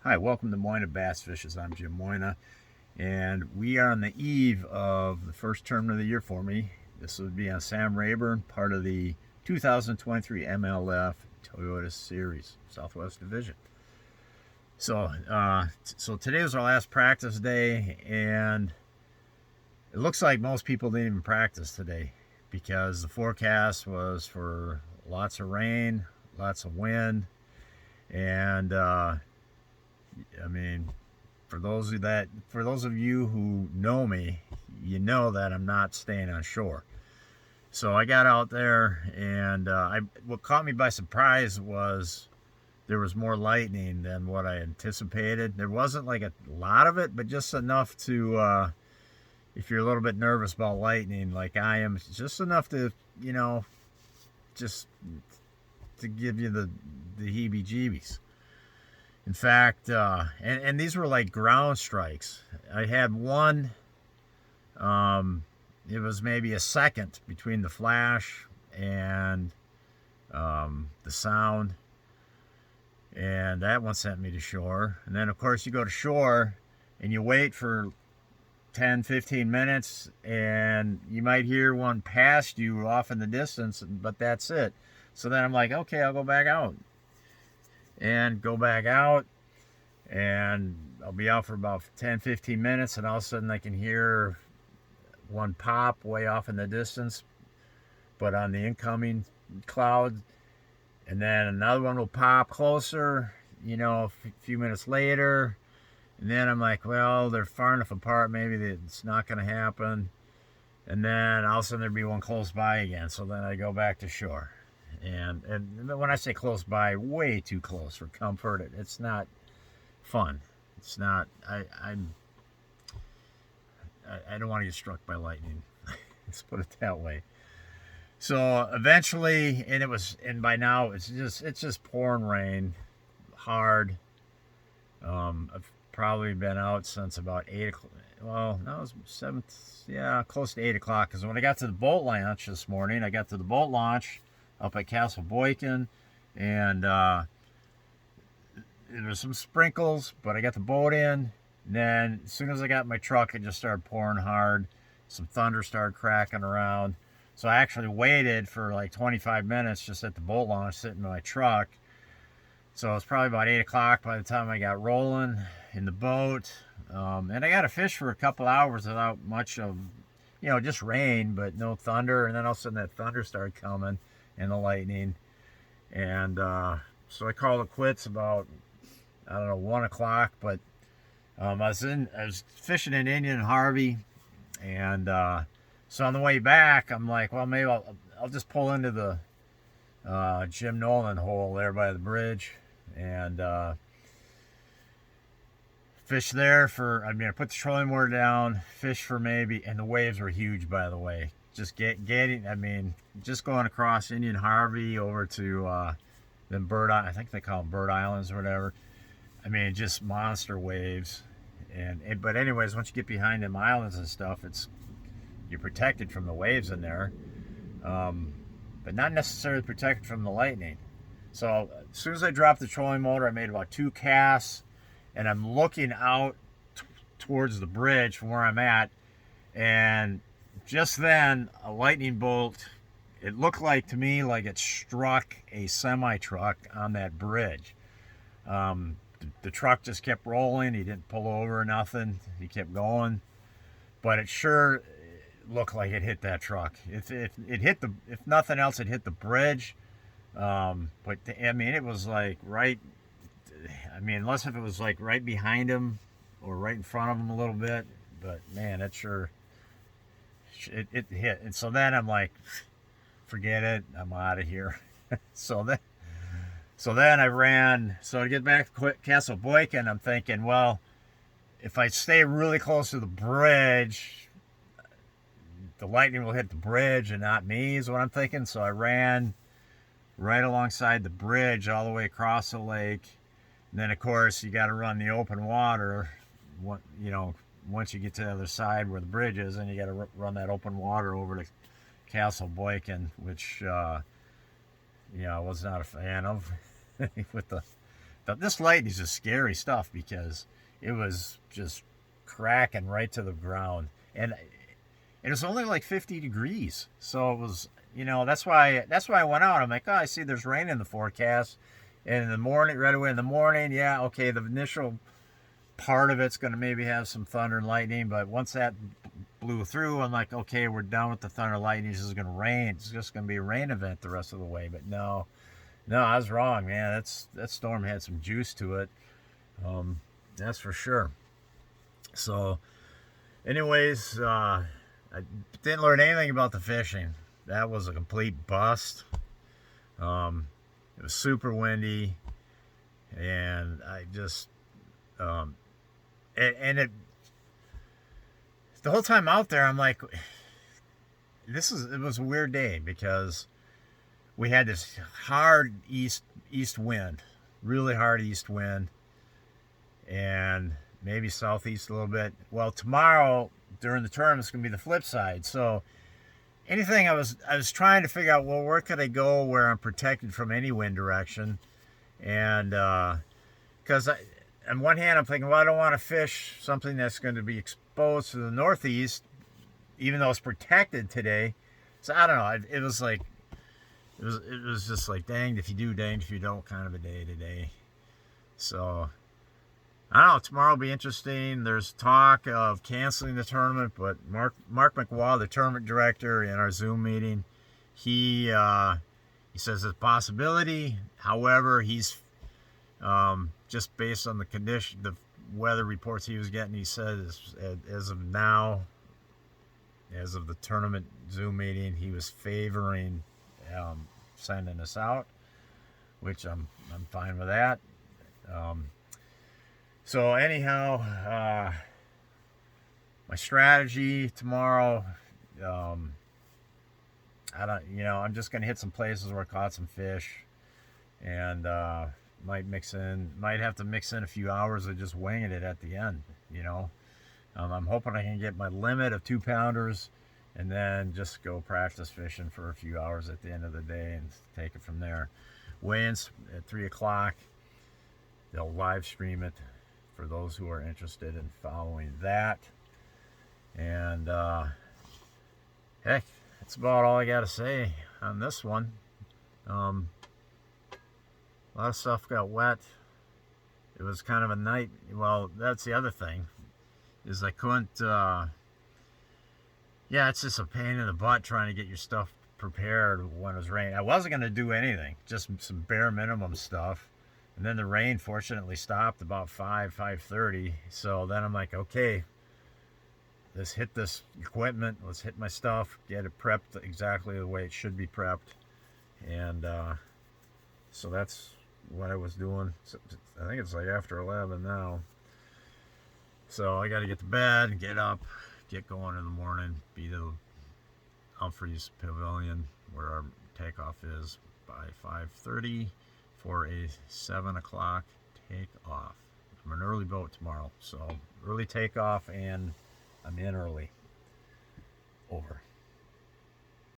Hi, welcome to Moyna Bass Fishes. I'm Jim Moyna, and we are on the eve of the first tournament of the year for me. This would be on Sam Rayburn, part of the 2023 MLF Toyota Series, Southwest Division. So today was our last practice day, and it looks like most people didn't even practice today because the forecast was for lots of rain, lots of wind, and I mean, for those of you who know me, you know that I'm not staying on shore. So I got out there, and what caught me by surprise was there was more lightning than what I anticipated. There wasn't like a lot of it, but just enough to, if you're a little bit nervous about lightning, like I am, just enough to, just to give you the heebie-jeebies. In fact, and these were like ground strikes. I had one, it was maybe a second between the flash and the sound. And that one sent me to shore. And then, of course, you go to shore and you wait for 10, 15 minutes, and you might hear one past you off in the distance, but that's it. So then I'm like, okay, I'll go back out. And go back out, and I'll be out for about 10-15 minutes, and all of a sudden I can hear one pop way off in the distance, but on the incoming cloud, and then another one will pop closer, a few minutes later, and then I'm like, well, they're far enough apart, maybe it's not going to happen, and then all of a sudden there'd be one close by again, so then I go back to shore. And when I say close by, way too close for comfort. It's not fun. It's not. I don't want to get struck by lightning. Let's put it that way. So eventually, and by now it's just pouring rain, hard. I've probably been out since about 8 o'clock. Well, no, it was 7. Yeah, close to 8 o'clock. Because when I got to the boat launch this morning, up at Castle Boykin, and there was some sprinkles, but I got the boat in. And then as soon as I got in my truck, it just started pouring hard. Some thunder started cracking around. So I actually waited for like 25 minutes just at the boat launch, sitting in my truck. So it was probably about 8 o'clock by the time I got rolling in the boat. And I got to fish for a couple hours without much of, just rain, but no thunder. And then all of a sudden that thunder started coming, and the lightning, and so I called it quits about 1 o'clock. But I was fishing in Indian Harvey, and so on the way back I'm like, well, maybe I'll just pull into the Jim Nolan hole there by the bridge, and fish there for. I put the trolling motor down, fish for maybe, and the waves were huge, by the way. Just just going across Indian Harvey over to them I think they call them Bird Islands or whatever. Just monster waves. But anyways, once you get behind them islands and stuff, you're protected from the waves in there, but not necessarily protected from the lightning. So as soon as I dropped the trolling motor, I made about 2 casts, and I'm looking out towards the bridge from where I'm at, and just then a lightning bolt, it looked like to me like it struck a semi-truck on that bridge. The truck just kept rolling. He didn't pull over or nothing. He kept going, but it sure looked like it hit that truck. If nothing else, it hit the bridge. But it was like right. Unless if it was like right behind him or right in front of him a little bit. But man, it sure. It hit, and so then I'm like, forget it, I'm out of here. so then I ran. So to get back to Castle Boykin, I'm thinking, well, if I stay really close to the bridge, the lightning will hit the bridge and not me, is what I'm thinking. So I ran right alongside the bridge all the way across the lake. And then of course you got to run the open water, once you get to the other side where the bridge is, and you got to run that open water over to Castle Boykin, which I was not a fan of with the this lightning is just scary stuff because it was just cracking right to the ground, and it was only like 50 degrees. So it was, that's why I went out. I'm like, oh, I see there's rain in the forecast. And in the morning, right away in the morning, yeah, okay, the initial part of it's going to maybe have some thunder and lightning, but once that blew through, I'm like, okay, we're done with the thunder and lightning. This is going to rain. It's just going to be a rain event the rest of the way. But no, I was wrong, man. That storm had some juice to it. That's for sure. So, anyways, I didn't learn anything about the fishing. That was a complete bust. It was super windy, and I just, and it, the whole time out there, I'm like, it was a weird day because we had this hard east wind, really hard east wind, and maybe southeast a little bit. Well, tomorrow during the tournament, it's going to be the flip side. So anything I was trying to figure out, well, where could I go where I'm protected from any wind direction? And because on one hand, I'm thinking, well, I don't want to fish something that's going to be exposed to the northeast, even though it's protected today. So I don't know. It was like, it was just like, danged if you do, danged if you don't kind of a day today. So I don't know. Tomorrow will be interesting. There's talk of canceling the tournament, but Mark McWall, the tournament director, in our Zoom meeting, he says it's a possibility. However, he's just based on the condition, the weather reports he was getting, he says as of now, as of the tournament Zoom meeting, he was favoring sending us out, which I'm fine with that. So anyhow, my strategy tomorrow, I'm just gonna hit some places where I caught some fish, and might have to mix in a few hours of just winging it at the end. I'm hoping I can get my limit of 2-pounders, and then just go practice fishing for a few hours at the end of the day and take it from there. Weigh-ins at 3 o'clock. They'll live stream it for those who are interested in following that. And heck, that's about all I got to say on this one. A lot of stuff got wet. It was kind of a night. Well, that's the other thing, is I couldn't, it's just a pain in the butt trying to get your stuff prepared when it was raining. I wasn't going to do anything, just some bare minimum stuff. And then the rain fortunately stopped about 5:30. So then I'm like, okay, let's hit this equipment. Let's hit my stuff, get it prepped exactly the way it should be prepped. And so that's what I was doing. So I think it's like after 11 now. So I got to get to bed, get up, get going in the morning, be to Humphreys Pavilion where our takeoff is by 5:30 for a 7 o'clock takeoff. I'm an early boat tomorrow, so early takeoff, and I'm in early. Over.